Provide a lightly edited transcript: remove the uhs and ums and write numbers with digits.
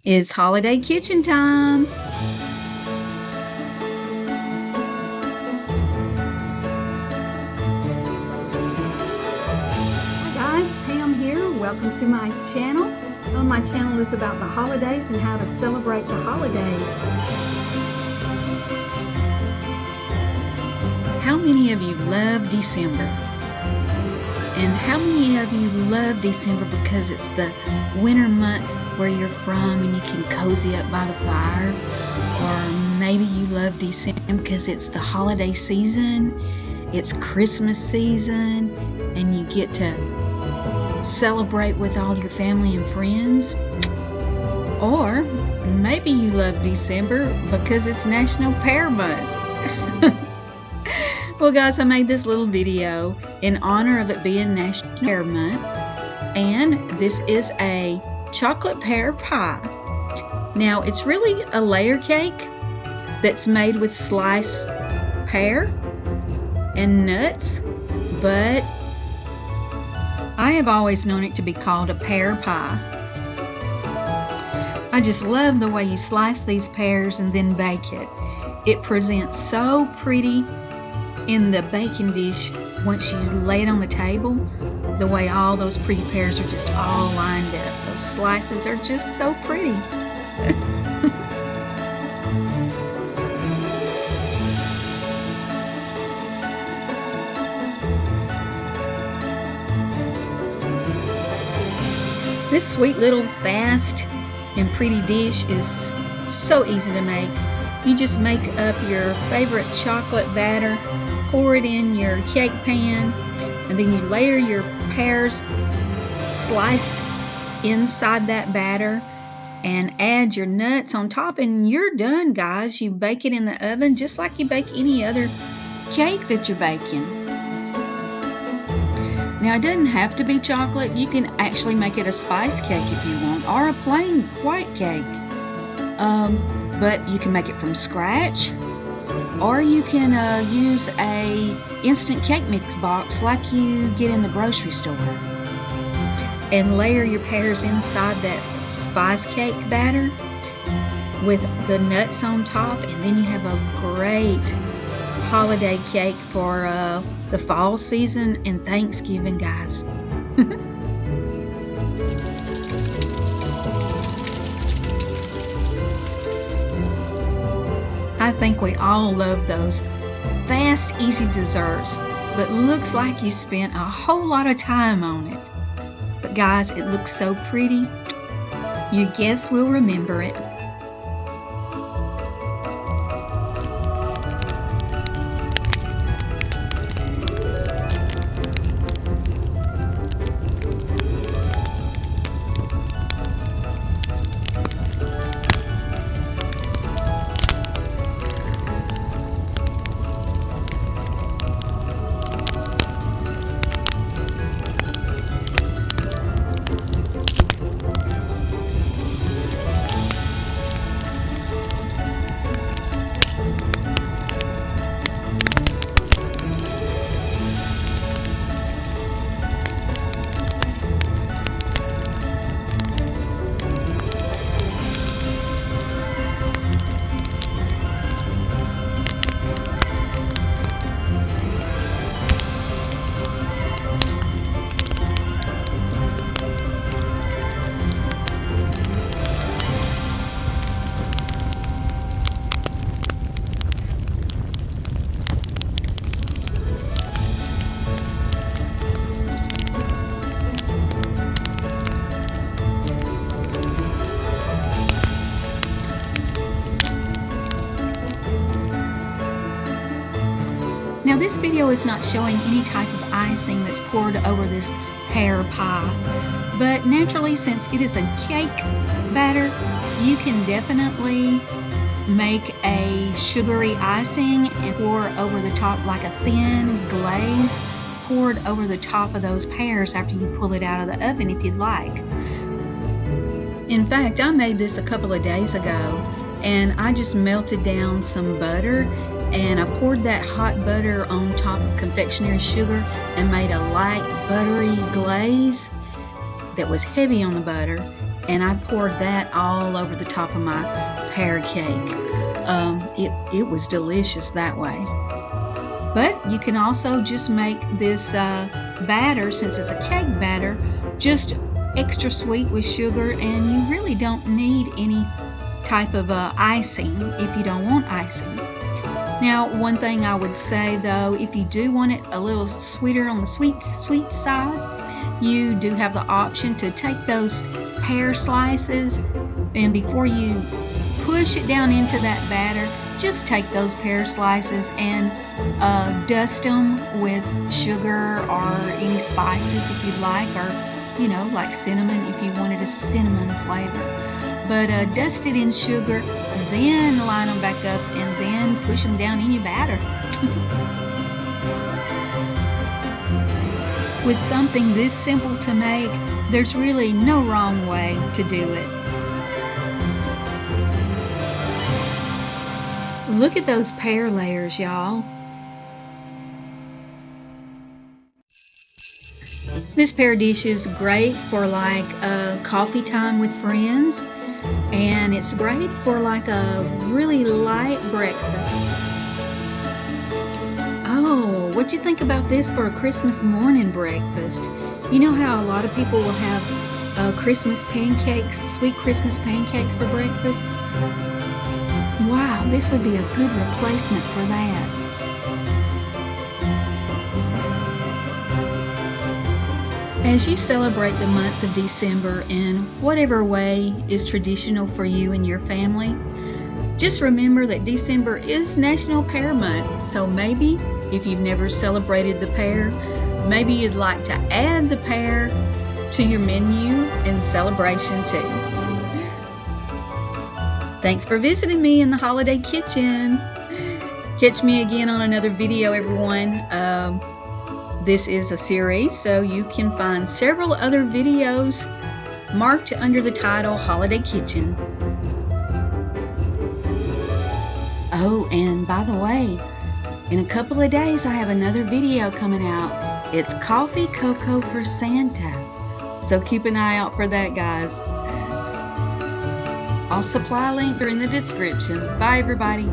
It's holiday kitchen time. Hi guys, Pam here. Welcome to my channel. My channel is about the holidays and how to celebrate the holidays. How many of you love December? And how many of you love December because it's the winter month where you're from and you can cozy up by the fire? Or maybe you love December because it's the holiday season, it's Christmas season, and you get to celebrate with all your family and friends. Or maybe you love December because it's National Pear Month. Well guys, I made this little video in honor of it being National Pear Month, and this is a chocolate pear pie. Now it's really a layer cake that's made with sliced pear and nuts, but I have always known it to be called a pear pie. I just love the way you slice these pears and then bake it. It presents so pretty in the baking dish once you lay it on the table, the way all those pretty pears are just all lined up. Those slices are just so pretty. This sweet little fast and pretty dish is so easy to make. You just make up your favorite chocolate batter, pour it in your cake pan, and then you layer your pears sliced inside that batter and add your nuts on top, and you're done, guys. You bake it in the oven just like you bake any other cake that you're baking. Now, it doesn't have to be chocolate. You can actually make it a spice cake if you want, or a plain white cake. But you can make it from scratch, or you can use a instant cake mix box like you get in the grocery store, and layer your pears inside that spice cake batter with the nuts on top, and then you have a great holiday cake for the fall season and Thanksgiving, guys. I think we all love those fast, easy desserts, but looks like you spent a whole lot of time on it. But guys, it looks so pretty. You guess we'll remember it. Now this video is not showing any type of icing that's poured over this pear pie, but naturally, since it is a cake batter, you can definitely make a sugary icing and pour over the top like a thin glaze poured over the top of those pears after you pull it out of the oven if you'd like. In fact, I made this a couple of days ago, and I just melted down some butter and I poured that hot butter on top of confectionery sugar and made a light buttery glaze that was heavy on the butter, and I poured that all over the top of my pear cake. It was delicious that way. But you can also just make this batter, since it's a cake batter, just extra sweet with sugar, and you really don't need any type of icing if you don't want icing. Now, one thing I would say though, if you do want it a little sweeter on the sweet side, you do have the option to take those pear slices, and before you push it down into that batter, just take those pear slices and dust them with sugar or any spices if you'd like, or like cinnamon if you wanted a cinnamon flavor. But dust it in sugar, then line them back up, and then push them down in your batter. With something this simple to make, there's really no wrong way to do it. Look at those pear layers, y'all. This pear dish is great for like coffee time with friends, and it's great for like a really light breakfast. Oh, what'd you think about this for a Christmas morning breakfast? You know how a lot of people will have Christmas pancakes, sweet Christmas pancakes for breakfast? Wow, this would be a good replacement for that. As you celebrate the month of December in whatever way is traditional for you and your family, just remember that December is National Pear Month. So maybe if you've never celebrated the pear, maybe you'd like to add the pear to your menu in celebration too. Thanks for visiting me in the Holiday Kitchen. Catch me again on another video, everyone. This is a series, so you can find several other videos marked under the title Holiday Kitchen. Oh, and by the way, in a couple of days I have another video coming out. It's Coffee Cocoa for Santa. So keep an eye out for that, guys. All supply links are in the description. Bye, everybody.